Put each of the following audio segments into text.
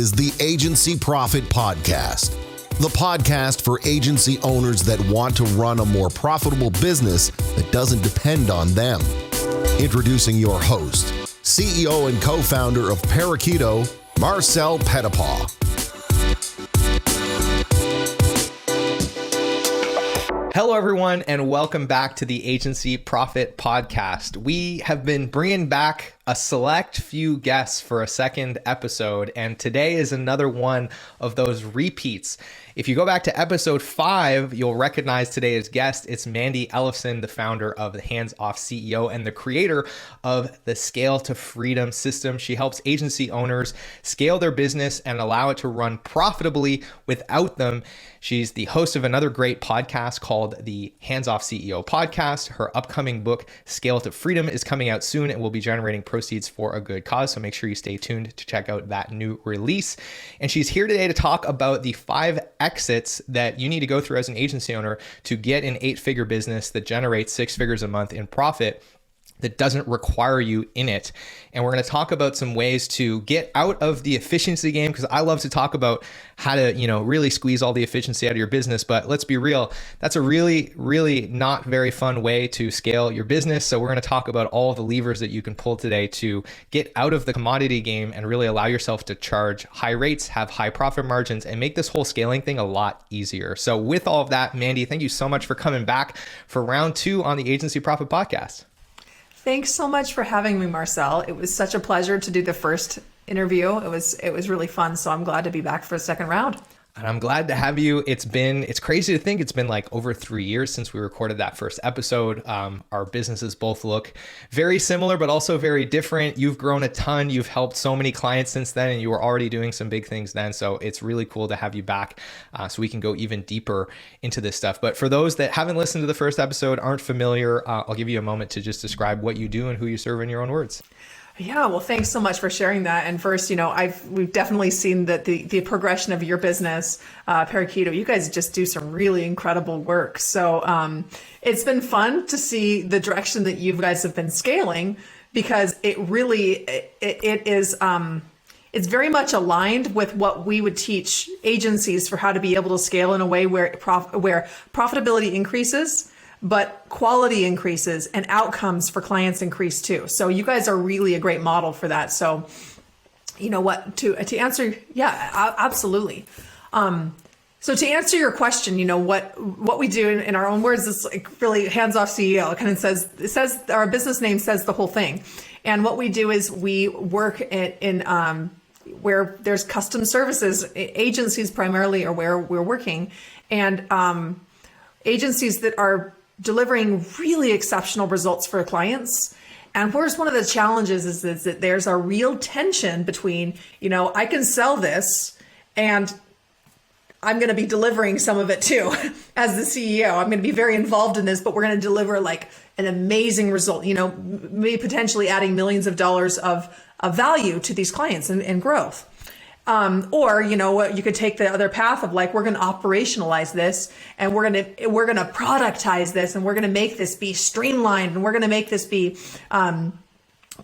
is the Agency Profit Podcast, the podcast for agency owners that want to run a more profitable business that doesn't depend on them. Introducing your host, CEO and co-founder of Parakeeto, Marcel Pettipaw. Hello, everyone, and welcome back to the Agency Profit Podcast. We have been bringing back a select few guests for a second episode, and today is another one of those repeats. If you go back to episode 5, you'll recognize today's guest. It's Mandi Ellefson, the founder of the Hands Off CEO and the creator of the Scale to Freedom system. She helps agency owners scale their business and allow it to run profitably without them. She's the host of another great podcast called the Hands Off CEO podcast. Her upcoming book, Scale to Freedom, is coming out soon and will be generating proceeds for a good cause. So make sure you stay tuned to check out that new release. And she's here today to talk about the 5 exits that you need to go through as an agency owner to get an 8-figure business that generates 6 figures a month in profit that doesn't require you in it. And we're going to talk about some ways to get out of the efficiency game, because I love to talk about how to, really squeeze all the efficiency out of your business. But let's be real, that's a really, really not very fun way to scale your business. So we're going to talk about all the levers that you can pull today to get out of the commodity game and really allow yourself to charge high rates, have high profit margins, and make this whole scaling thing a lot easier. So with all of that, Mandi, thank you so much for coming back for round 2 on the Agency Profit Podcast. Thanks so much for having me, Marcel. It was such a pleasure to do the first interview. It was really fun. So I'm glad to be back for a second round. And I'm glad to have you. It's crazy to think it's been like over 3 years since we recorded that first episode. Our businesses both look very similar, but also very different. You've grown a ton. You've helped so many clients since then, and you were already doing some big things then. So it's really cool to have you back so we can go even deeper into this stuff. But for those that haven't listened to the first episode, aren't familiar, I'll give you a moment to just describe what you do and who you serve in your own words. Yeah, well, thanks so much for sharing that. And first, we've definitely seen that the progression of your business, Parakeeto. You guys just do some really incredible work. So it's been fun to see the direction that you guys have been scaling, because it is it's very much aligned with what we would teach agencies for how to be able to scale in a way where profitability increases, but quality increases and outcomes for clients increase too. So you guys are really a great model for that. So you know what, to answer, yeah, absolutely. So to answer your question, what we do in our own words is like really hands off CEO. It kind of says our business name says the whole thing. And what we do is we work in where there's custom services. Agencies primarily are where we're working, and agencies that are delivering really exceptional results for clients. And where's one of the challenges is that there's a real tension between, I can sell this and I'm going to be delivering some of it too. As the CEO, I'm going to be very involved in this, but we're going to deliver like an amazing result, maybe potentially adding millions of dollars of value to these clients and growth. Or, you could take the other path of like, we're going to operationalize this, and we're going to productize this, and we're going to make this be streamlined, and we're going to make this be, we're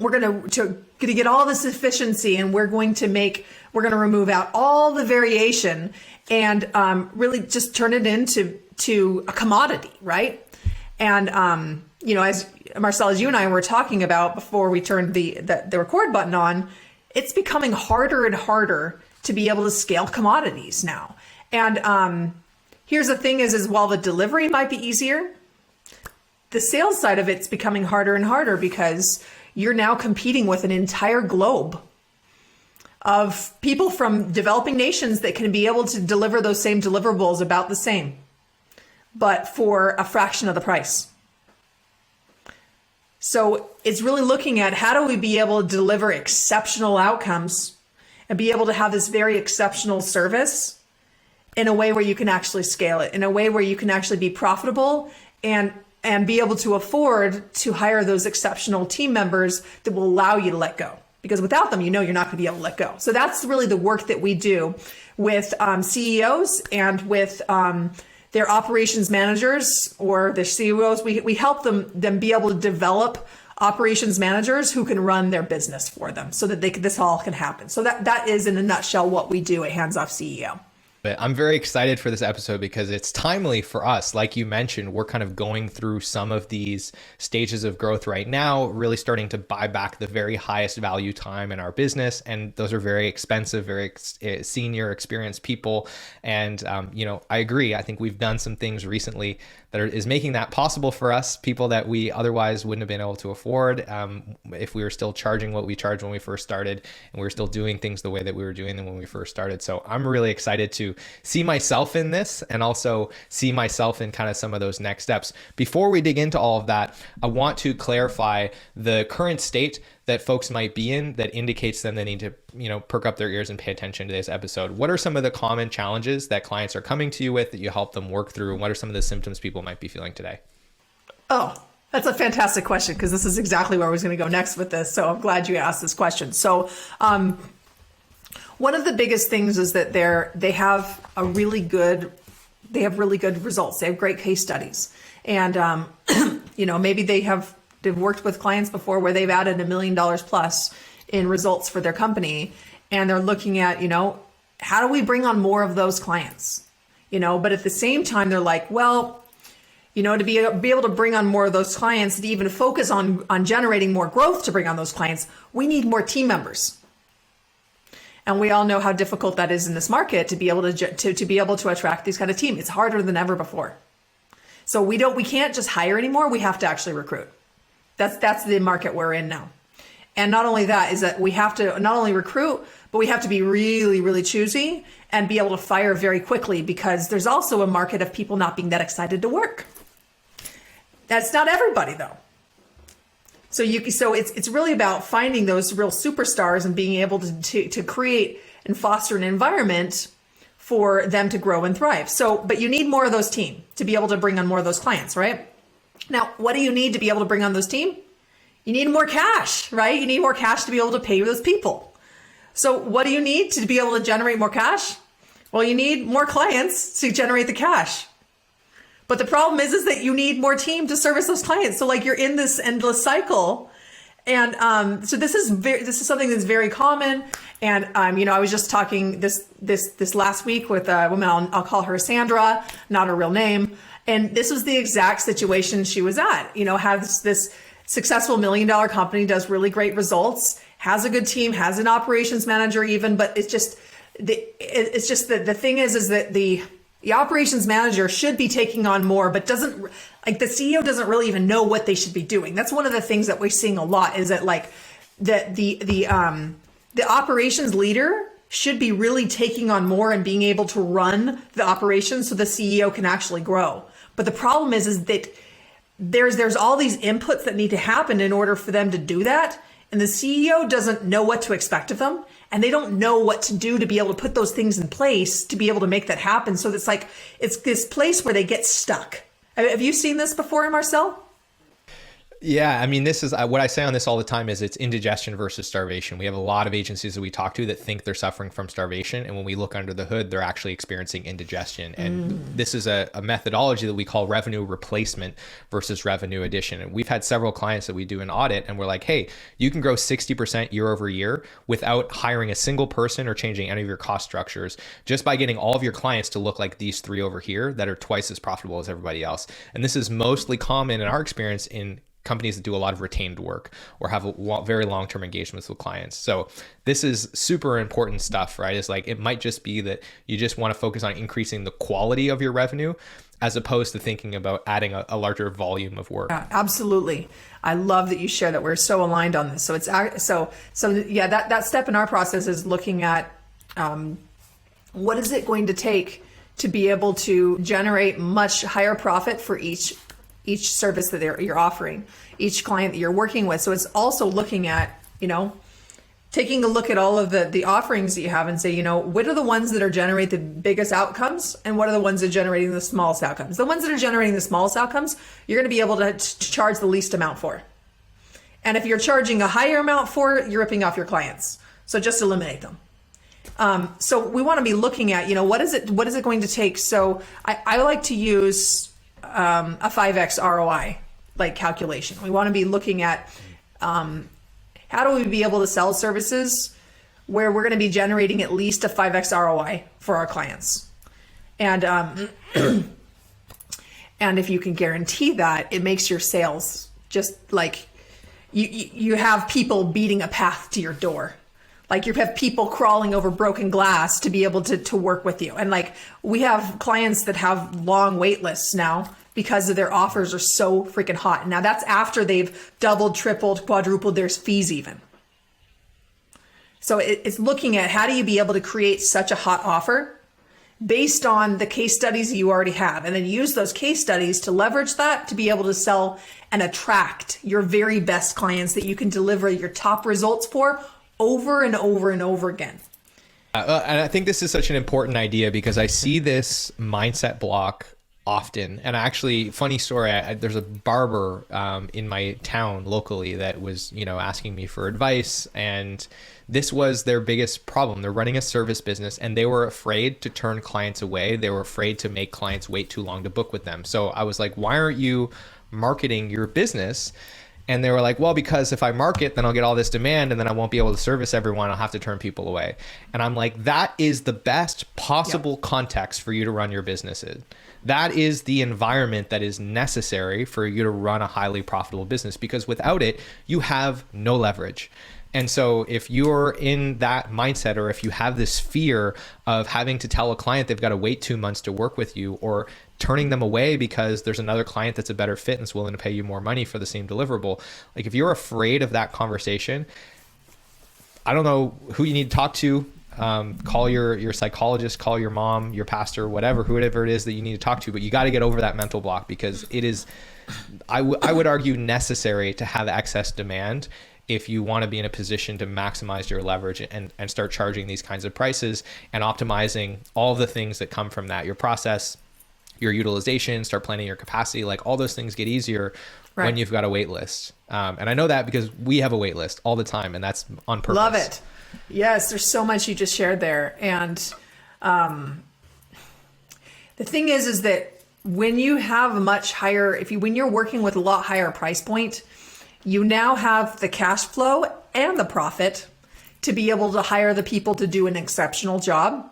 going to get all this efficiency, and we're going to remove out all the variation and really just turn it into a commodity, right? And, as Marcel, as you and I were talking about before we turned the record button on, it's becoming harder and harder to be able to scale commodities now. And here's the thing is while the delivery might be easier, the sales side of it's becoming harder and harder, because you're now competing with an entire globe of people from developing nations that can be able to deliver those same deliverables about the same, but for a fraction of the price. So it's really looking at how do we be able to deliver exceptional outcomes and be able to have this very exceptional service in a way where you can actually scale it, in a way where you can actually be profitable and be able to afford to hire those exceptional team members that will allow you to let go. Because without them, you're not going to be able to let go. So that's really the work that we do with CEOs and with their operations managers or their CEOs. We help them be able to develop operations managers who can run their business for them so that this all can happen. So that is in a nutshell what we do at Hands Off CEO. I'm very excited for this episode because it's timely for us. Like you mentioned, we're kind of going through some of these stages of growth right now, really starting to buy back the very highest value time in our business. And those are very expensive, very senior, experienced people. And, I agree. I think we've done some things recently that is making that possible for us, people that we otherwise wouldn't have been able to afford if we were still charging what we charged when we first started, and we were still doing things the way that we were doing them when we first started. So I'm really excited to see myself in this and also see myself in kind of some of those next steps. Before we dig into all of that, I want to clarify the current state that folks might be in that indicates them they need to, perk up their ears and pay attention to this episode. What are some of the common challenges that clients are coming to you with that you help them work through? And what are some of the symptoms people might be feeling today? Oh, that's a fantastic question, because this is exactly where I was going to go next with this. So I'm glad you asked this question. So one of the biggest things is that they have really good results. They have great case studies. And, maybe they've worked with clients before where they've added $1 million plus in results for their company. And they're looking at, how do we bring on more of those clients? But at the same time, they're like, well, to be able to bring on more of those clients, to even focus on generating more growth to bring on those clients, we need more team members. And we all know how difficult that is in this market to be able to attract these kind of team. It's harder than ever before. So we can't just hire anymore. We have to actually recruit. That's the market we're in now. And not only that is that we have to not only recruit, but we have to be really, really choosy and be able to fire very quickly, because there's also a market of people not being that excited to work. That's not everybody though. So it's really about finding those real superstars and being able to create and foster an environment for them to grow and thrive. So, but you need more of those team to be able to bring on more of those clients, right? Now, what do you need to be able to bring on those team? You need more cash, right? You need more cash to be able to pay those people. So what do you need to be able to generate more cash? Well, you need more clients to generate the cash. But the problem is that you need more team to service those clients. So you're in this endless cycle. And so this is something that's very common. And I was just talking this last week with a woman, I'll call her Sandra, not her real name. And this was the exact situation she was at. Has this successful $1 million company, does really great results, has a good team, has an operations manager even, but it's just the thing is that the operations manager should be taking on more, but doesn't, the CEO doesn't really even know what they should be doing. That's one of the things that we're seeing a lot, is that the operations leader should be really taking on more and being able to run the operations so the CEO can actually grow. But the problem is that there's all these inputs that need to happen in order for them to do that. And the CEO doesn't know what to expect of them. And they don't know what to do to be able to put those things in place to be able to make that happen. So it's this place where they get stuck. Have you seen this before, Marcel? Yeah, I mean, this is what I say on this all the time is it's indigestion versus starvation. We have a lot of agencies that we talk to that think they're suffering from starvation. And when we look under the hood, they're actually experiencing indigestion. And this is a methodology that we call revenue replacement versus revenue addition. And we've had several clients that we do an audit and we're like, hey, you can grow 60% year over year without hiring a single person or changing any of your cost structures, just by getting all of your clients to look like these three over here that are twice as profitable as everybody else. And this is mostly common in our experience in companies that do a lot of retained work or have very long-term engagements with clients. So this is super important stuff, right? It's it might just be that you just want to focus on increasing the quality of your revenue as opposed to thinking about adding a larger volume of work. Yeah, absolutely. I love that you share that. We're so aligned on this. So that step in our process is looking at what is it going to take to be able to generate much higher profit for each service that you're offering, each client that you're working with. So it's also looking at, taking a look at all of the offerings that you have and say, what are the ones that are generating the biggest outcomes and what are the ones that are generating the smallest outcomes? The ones that are generating the smallest outcomes, you're going to be able to charge the least amount for. And if you're charging a higher amount for, you're ripping off your clients. So just eliminate them. So we want to be looking at, what is it going to take? So I like to use a 5x ROI like calculation. We want to be looking at how do we be able to sell services where we're going to be generating at least a 5x ROI for our clients. And and if you can guarantee that, it makes your sales just like you have people beating a path to your door. Like you have people crawling over broken glass to be able to work with you. And like we have clients that have long wait lists now because of their offers are so freaking hot. Now that's after they've doubled, tripled, quadrupled their fees even. So it's looking at how do you be able to create such a hot offer based on the case studies you already have, and then use those case studies to leverage that to be able to sell and attract your very best clients that you can deliver your top results for over and over and over again. And I think this is such an important idea because I see this mindset block often. And actually, funny story, there's a barber in my town locally that was, asking me for advice. And this was their biggest problem. They're running a service business and they were afraid to turn clients away. They were afraid to make clients wait too long to book with them. So I was like, why aren't you marketing your business? And they were like, well, because if I market, then I'll get all this demand and then I won't be able to service everyone. I'll have to turn people away. And I'm like, that is the best possible context for you to run your business in. That is the environment that is necessary for you to run a highly profitable business, because without it, you have no leverage. And so if you're in that mindset, or if you have this fear of having to tell a client they've got to wait 2 months to work with you, or turning them away because there's another client that's a better fit and is willing to pay you more money for the same deliverable, like if you're afraid of that conversation, I don't know who you need to talk to. Call your psychologist, call your mom, your pastor, whoever it is that you need to talk to, but you got to get over that mental block, because it is, I would argue, necessary to have excess demand if you want to be in a position to maximize your leverage and start charging these kinds of prices and optimizing all the things that come from that, your process, your utilization, start planning your capacity. Like all those things get easier when you've got a wait list. And I know that because we have a wait list all the time, and that's on purpose. Love it. Yes, there's so much you just shared there. And the thing is that when you have a much higher, when you're working with a lot higher price point, you now have the cash flow and the profit to be able to hire the people to do an exceptional job.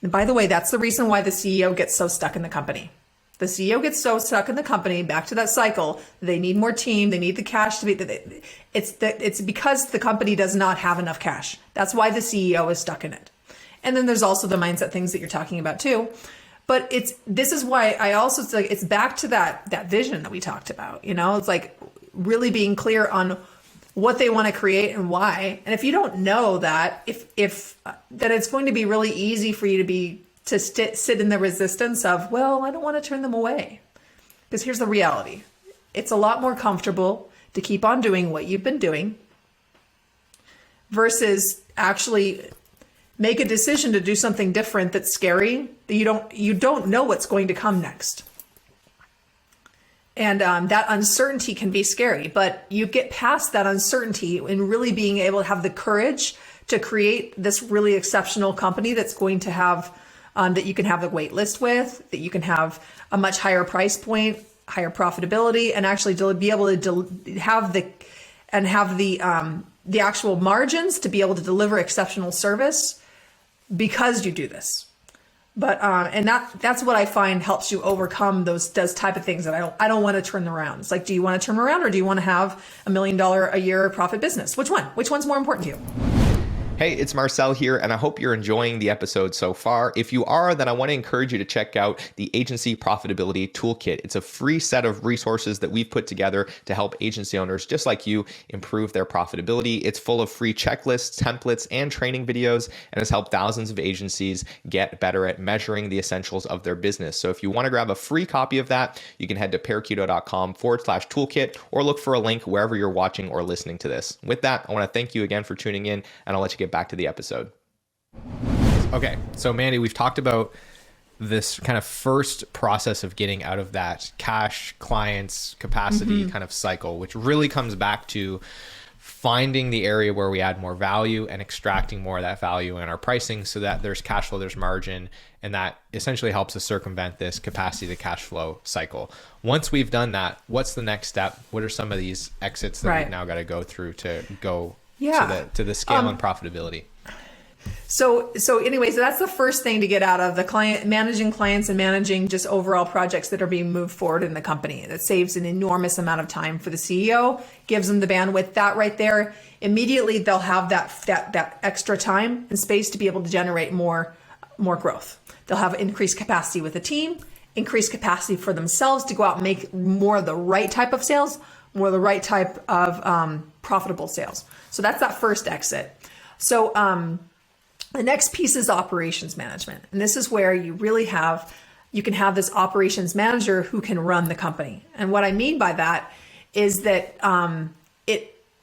And by the way, that's the reason why the CEO gets so stuck in the company. The CEO gets so stuck in the company, back to that cycle. They need more team. They need the cash to be. It's because the company does not have enough cash. That's why the CEO is stuck in it. And then there's also the mindset things that you're talking about too. But this is why I also, it's back to that vision that we talked about. It's like really being clear on what they want to create and why. And if you don't know that, then it's going to be really easy for you to sit in the resistance of, well, I don't want to turn them away. Because here's the reality. It's a lot more comfortable to keep on doing what you've been doing versus actually make a decision to do something different that's scary, that you don't know what's going to come next. And that uncertainty can be scary, but you get past that uncertainty in really being able to have the courage to create this really exceptional company that's going to have, that you can have a wait list with, that you can have a much higher price point, higher profitability, and actually be able to have the actual margins to be able to deliver exceptional service because you do this. But and that's what I find helps you overcome those type of things that I don't want to turn around. It's like, do you want to turn around, or do you want to have $1 million a year profit business? Which one? Which one's more important to you? Hey, it's Marcel here, and I hope you're enjoying the episode so far. If you are, then I want to encourage you to check out the Agency Profitability Toolkit. It's a free set of resources that we've put together to help agency owners just like you improve their profitability. It's full of free checklists, templates, and training videos, and has helped thousands of agencies get better at measuring the essentials of their business. So if you want to grab a free copy of that, you can head to parakeeto.com/toolkit, or look for a link wherever you're watching or listening to this. With that, I want to thank you again for tuning in, and I'll let you get back to the episode. Okay, so Mandi, we've talked about this kind of first process of getting out of that cash, clients, capacity kind of cycle, which really comes back to finding the area where we add more value and extracting more of that value in our pricing so that there's cash flow, there's margin, and that essentially helps us circumvent this capacity to cash flow cycle. Once we've done that, what's the next step? What are some of these exits that we've now got to go through to go to the scale and profitability? So anyways, that's the first thing to get out of the client, managing clients and managing just overall projects that are being moved forward in the company. That saves an enormous amount of time for the CEO, gives them the bandwidth. That right there, immediately they'll have that extra time and space to be able to generate more growth. They'll have increased capacity with the team, increased capacity for themselves to go out and make more of the right type of sales, more of the right type of profitable sales. So that's that first exit. So the next piece is operations management. And this is where you can have this operations manager who can run the company. And what I mean by that is that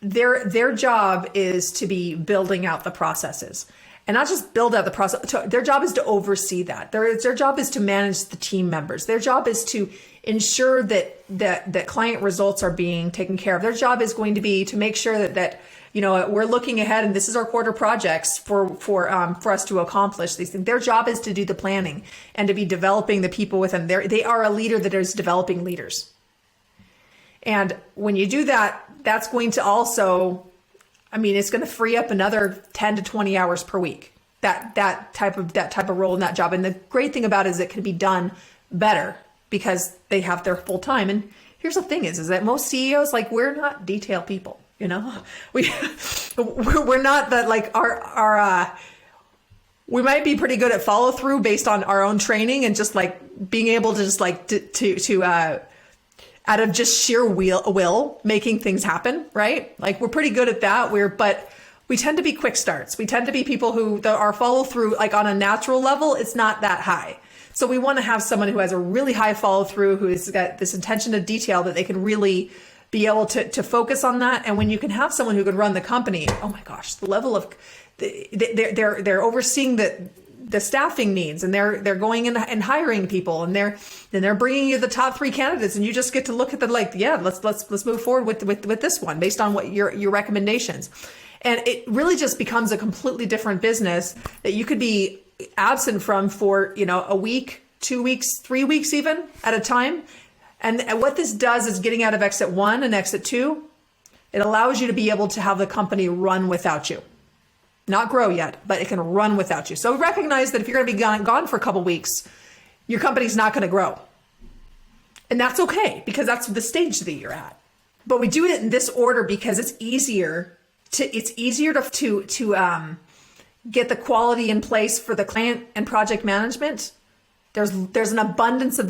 their job is to be building out the processes. And not just build out the process, their job is to oversee that. Their job is to manage the team members. Their job is to ensure that client results are being taken care of. Their job is going to be to make sure that we're looking ahead and this is our quarter projects for us to accomplish these things. Their job is to do the planning and to be developing the people with them. They are a leader that is developing leaders. And when you do that, that's going to also, it's going to free up another 10 to 20 hours per week. That type of role in that job. And the great thing about it is it can be done better because they have their full time. And here's the thing is that most CEOs, we're not detail people. We're not that we might be pretty good at follow through based on our own training and just being able to just to out of just sheer will making things happen, right? We're pretty good at that. But we tend to be quick starts. We tend to be people who our follow through on a natural level, it's not that high. So we want to have someone who has a really high follow through, who has got this attention to detail that they can really be able to focus on that. And when you can have someone who can run the company, oh my gosh, the level of they're overseeing the staffing needs, and they're going in and hiring people, and they're bringing you the top 3 candidates, and you just get to look at let's move forward with this one based on what your recommendations. And it really just becomes a completely different business that you could be absent from for a week, 2 weeks, 3 weeks even at a time. And what this does is getting out of exit 1 and exit 2, it allows you to be able to have the company run without you. Not grow yet, but it can run without you. So recognize that if you're going to be gone for a couple weeks, your company's not going to grow. And that's okay, because that's the stage that you're at. But we do it in this order because it's easier to get the quality in place for the client and project management. There's an abundance of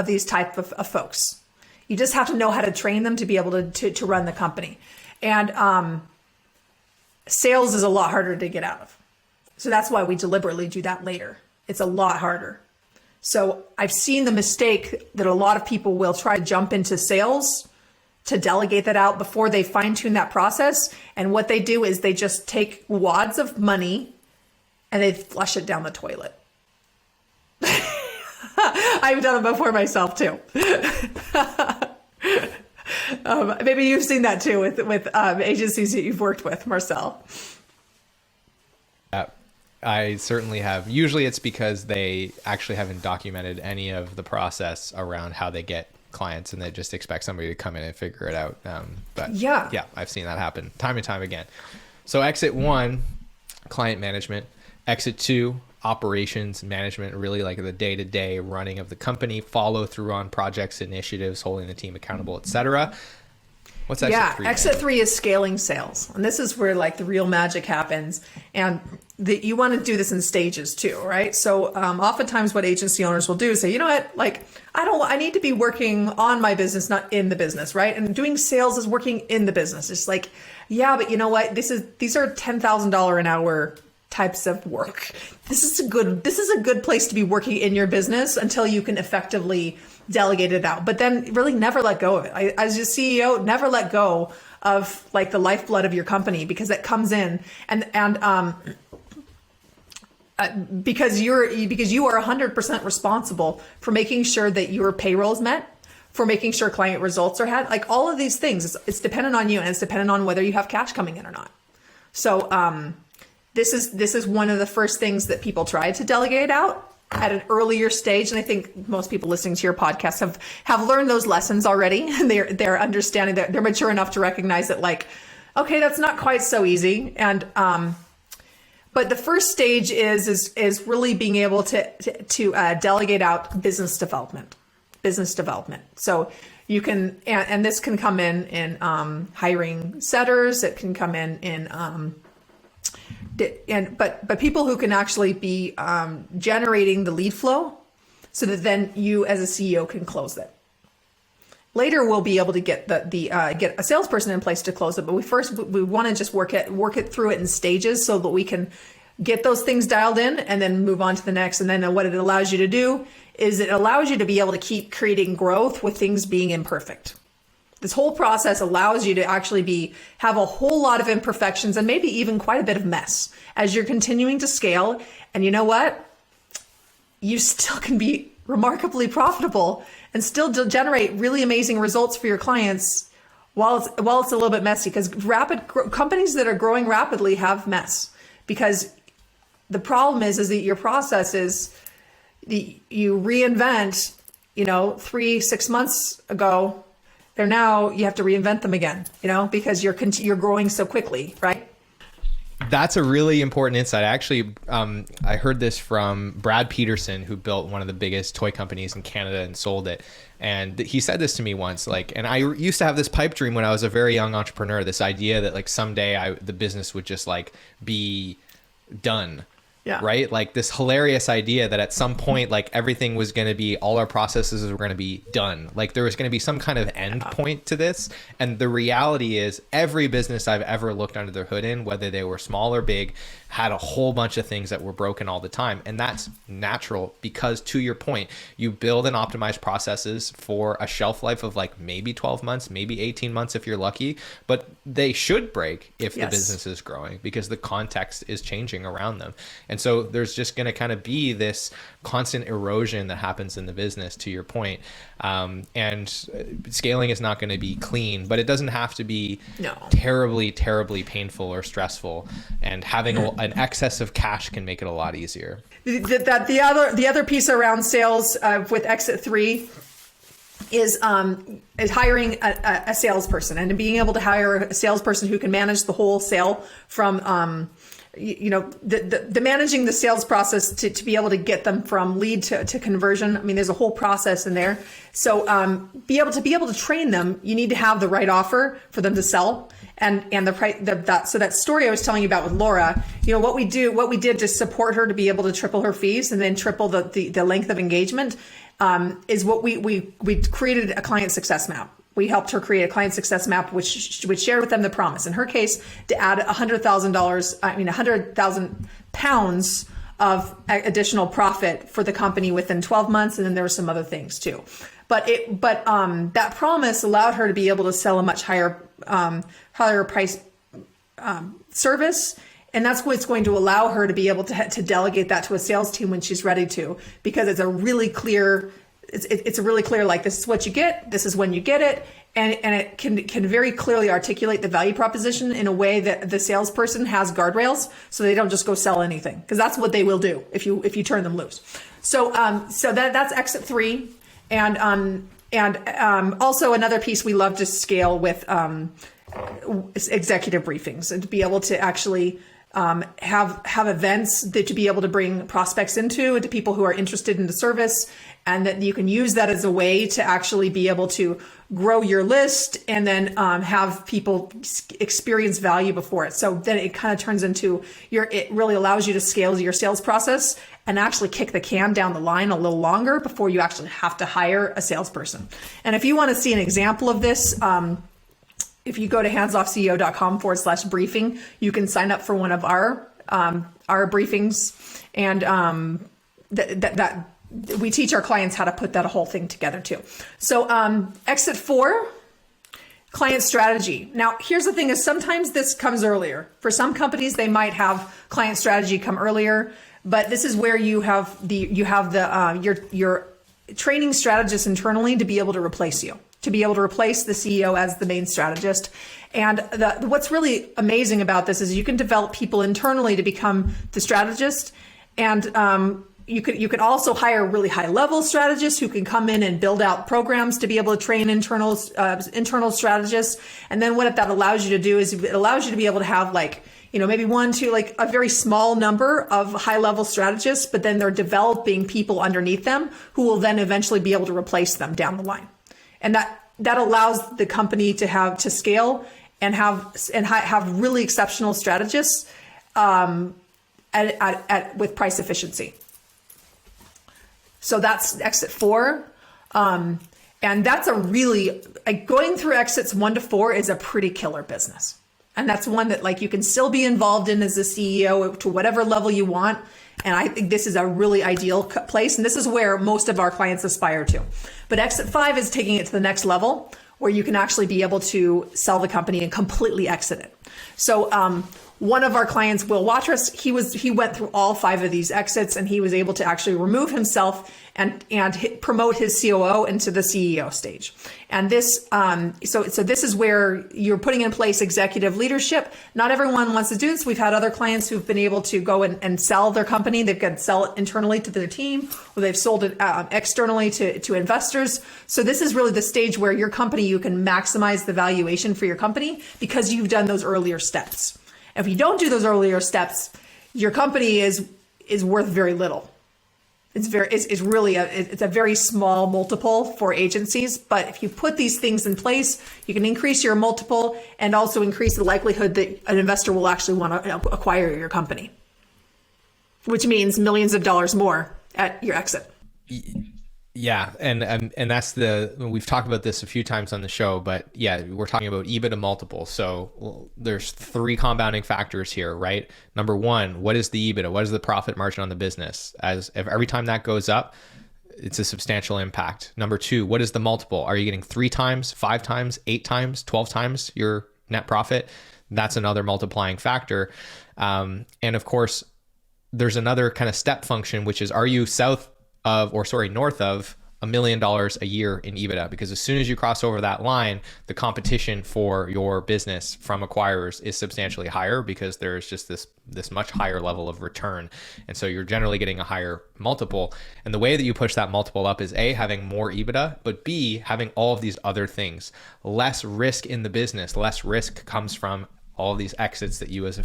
these type of folks. You just have to know how to train them to be able to run the company. And sales is a lot harder to get out of. So that's why we deliberately do that later. It's a lot harder. So I've seen the mistake that a lot of people will try to jump into sales to delegate that out before they fine tune that process. And what they do is they just take wads of money and they flush it down the toilet. I've done it before myself too. Maybe you've seen that too with agencies that you've worked with, Marcel. I certainly have. Usually it's because they actually haven't documented any of the process around how they get clients, and they just expect somebody to come in and figure it out. But yeah, I've seen that happen time and time again. So exit 1, client management. Exit 2, operations management, really the day-to-day running of the company, follow through on projects, initiatives, holding the team accountable, etc. What's exit 3? Exit 3 is scaling sales. And this is where the real magic happens. And you want to do this in stages too, right? So oftentimes what agency owners will do is say, you know what, I need to be working on my business, not in the business, right? And doing sales is working in the business. It's yeah, but you know what? These are $10,000 an hour types of work. This is a good place to be working in your business until you can effectively delegate it out. But then really never let go of it. As your CEO, never let go of the lifeblood of your company, because it comes in and because you are 100% responsible for making sure that your payroll is met, for making sure client results are had. Like all of these things, it's dependent on you, and it's dependent on whether you have cash coming in or not. So this is one of the first things that people try to delegate out at an earlier stage. And I think most people listening to your podcast have learned those lessons already. And they're understanding that they're mature enough to recognize that, like, okay, that's not quite so easy. And but the first stage is really being able to delegate out business development. So you can, and this can come in hiring setters. It can come in but people who can actually be generating the lead flow, so that then you as a CEO can close it. Later, we'll be able to get get a salesperson in place to close it. But we want to just work it through it in stages, so that we can get those things dialed in and then move on to the next. And then what it allows you to do is it allows you to be able to keep creating growth with things being imperfect. This whole process allows you to actually have a whole lot of imperfections and maybe even quite a bit of mess as you're continuing to scale. And you know what? You still can be remarkably profitable and still generate really amazing results for your clients while it's a little bit messy, because companies that are growing rapidly have mess, because the problem is that your process is you reinvent, 3-6 months ago, you have to reinvent them again, because you're growing so quickly, right? That's a really important insight. Actually, I heard this from Brad Peterson, who built one of the biggest toy companies in Canada and sold it. And he said this to me once, and I used to have this pipe dream when I was a very young entrepreneur, this idea that someday the business would just be done. Yeah. Right? Like this hilarious idea that at some point, everything was going to be, all our processes were going to be done. Like there was going to be some kind of end point to this. And the reality is every business I've ever looked under the hood in, whether they were small or big, had a whole bunch of things that were broken all the time. And that's natural, because to your point, you build and optimize processes for a shelf life of maybe 12 months, maybe 18 months if you're lucky, but they should break if the business is growing, because the context is changing around them. And so there's just going to kind of be this constant erosion that happens in the business, to your point. And scaling is not going to be clean, but it doesn't have to be terribly, terribly painful or stressful. And having an excess of cash can make it a lot easier. The other piece around sales with Exit 3 is hiring a salesperson, and being able to hire a salesperson who can manage the whole sale from the managing the sales process to be able to get them from lead to conversion. I mean, there's a whole process in there. So be able to train them, you need to have the right offer for them to sell. And the price, so that story I was telling you about with Laura, what we did to support her to be able to triple her fees and then triple the length of engagement, is what we created a client success map. We helped her create a client success map, which shared with them the promise. In her case, to add £100,000 of additional profit for the company within 12 months. And then there were some other things too. But that promise allowed her to be able to sell a much higher price service. And that's what's going to allow her to be able to delegate that to a sales team when she's ready to, because it's a really clear, it's a really clear, this is what you get, this is when you get it. And it can very clearly articulate the value proposition in a way that the salesperson has guardrails, so they don't just go sell anything, because that's what they will do if you turn them loose. So that's Exit 3. And also another piece we love to scale with executive briefings, and to be able to actually have events to be able to bring prospects into people who are interested in the service, and that you can use that as a way to actually be able to grow your list, and then have people experience value before it. So then it kind of turns into it really allows you to scale your sales process and actually kick the can down the line a little longer before you actually have to hire a salesperson. And if you want to see an example of this, if you go to handsoffceo.com/briefing, you can sign up for one of our briefings, and that we teach our clients how to put that whole thing together too. So Exit 4, client strategy. Now, here's the thing: is sometimes this comes earlier. For some companies, they might have client strategy come earlier, but this is where you have your training strategists internally to be able to replace you, to be able to replace the CEO as the main strategist. And what's really amazing about this is you can develop people internally to become the strategist. And you could also hire really high level strategists who can come in and build out programs to be able to train internal strategists. And then what that allows you to do is it allows you to be able to have maybe one, two, a very small number of high level strategists, but then they're developing people underneath them who will then eventually be able to replace them down the line. And that allows the company to scale and have really exceptional strategists with price efficiency. So that's exit 4. And that's going through exits 1 to 4 is a pretty killer business. And that's one that you can still be involved in as a CEO to whatever level you want. And I think this is a really ideal place. And this is where most of our clients aspire to. But exit 5 is taking it to the next level where you can actually be able to sell the company and completely exit it. So one of our clients, Will Watrous, he went through all 5 of these exits, and he was able to actually remove himself and promote his COO into the CEO stage. And this, so this is where you're putting in place executive leadership. Not everyone wants to do this. We've had other clients who've been able to go and sell their company. They've got to sell it internally to their team, or they've sold it externally to investors. So this is really the stage where your company, you can maximize the valuation for your company because you've done those earlier steps. If you don't do those earlier steps, your company is worth very little. It's a very small multiple for agencies. But if you put these things in place, you can increase your multiple and also increase the likelihood that an investor will actually want to acquire your company, which means millions of dollars more at your exit. Yeah, and that's we've talked about this a few times on the show, but yeah, we're talking about EBITDA multiple. So there's 3 compounding factors here, right? Number 1, what is the EBITDA? What is the profit margin on the business? If every time that goes up, it's a substantial impact. Number 2, what is the multiple? Are you getting 3 times, 5 times, 8 times, 12 times your net profit? That's another multiplying factor. And of course, there's another kind of step function, which is, are you north of $1 million a year in EBITDA? Because as soon as you cross over that line, the competition for your business from acquirers is substantially higher because there's just this much higher level of return. And so you're generally getting a higher multiple. And the way that you push that multiple up is A, having more EBITDA, but B, having all of these other things. Less risk in the business. Less risk comes from all of these exits that you as a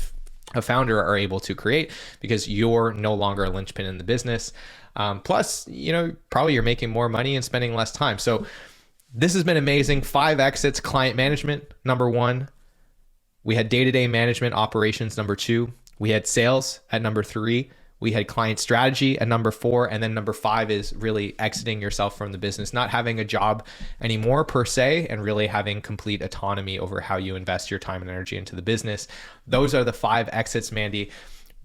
founder are able to create because you're no longer a linchpin in the business. Plus, probably you're making more money and spending less time. So this has been amazing. 5 exits. Client management, number 1. We had day-to-day management operations, number 2. We had sales at number 3. We had client strategy at number 4. And then number 5 is really exiting yourself from the business, not having a job anymore per se, and really having complete autonomy over how you invest your time and energy into the business. Those are the 5 exits, Mandi.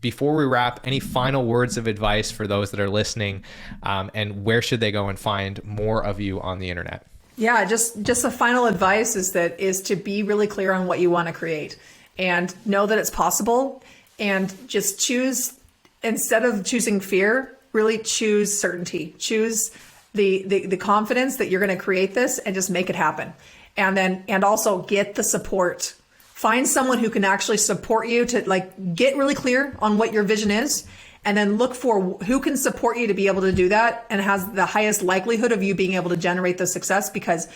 Before we wrap, any final words of advice for those that are listening, and where should they go and find more of you on the internet? Yeah, just a final advice is to be really clear on what you want to create and know that it's possible, and just choose, instead of choosing fear, really choose certainty. Choose the confidence that you're going to create this and just make it happen. And also get the support. Find someone who can actually support you to get really clear on what your vision is, and then look for who can support you to be able to do that and has the highest likelihood of you being able to generate the success. Because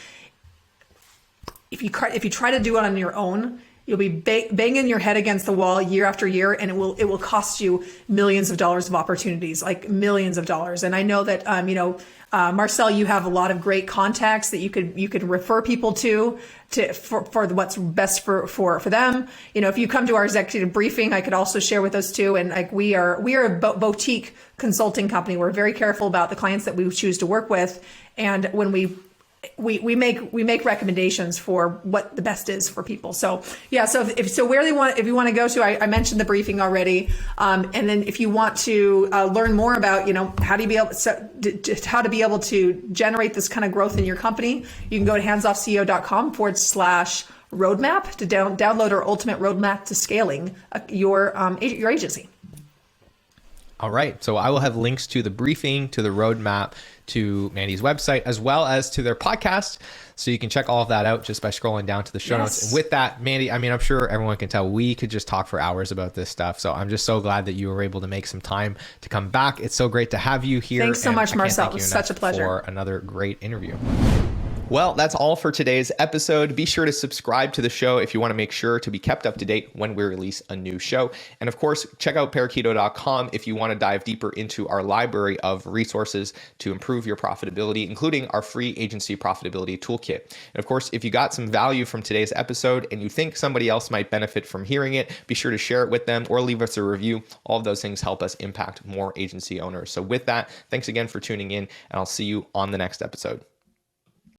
if you try to do it on your own, you'll be banging your head against the wall year after year, and it will cost you millions of dollars of opportunities, millions of dollars. And I know that Marcel, you have a lot of great contacts that you could refer people for what's best for them. If you come to our executive briefing, I could also share with us too. And we are a boutique consulting company. We're very careful about the clients that we choose to work with, and when we make recommendations for what the best is for people. So yeah, if you want to go to, I mentioned the briefing already, and then if you want to learn more about how to be able to generate this kind of growth in your company, you can go to handsoffceo.com/roadmap to download our ultimate roadmap to scaling your agency. All right. So I will have links to the briefing, to the roadmap, to Mandi's website, as well as to their podcast. So you can check all of that out just by scrolling down to the show notes. And with that, Mandi, I mean, I'm sure everyone can tell we could just talk for hours about this stuff. So I'm just so glad that you were able to make some time to come back. It's so great to have you here. Thanks so much, Marcel. It was such a pleasure. For another great interview. Well, that's all for today's episode. Be sure to subscribe to the show if you want to make sure to be kept up to date when we release a new show. And of course, check out parakeeto.com if you want to dive deeper into our library of resources to improve your profitability, including our free Agency Profitability Toolkit. And of course, if you got some value from today's episode and you think somebody else might benefit from hearing it, be sure to share it with them or leave us a review. All of those things help us impact more agency owners. So with that, thanks again for tuning in, and I'll see you on the next episode.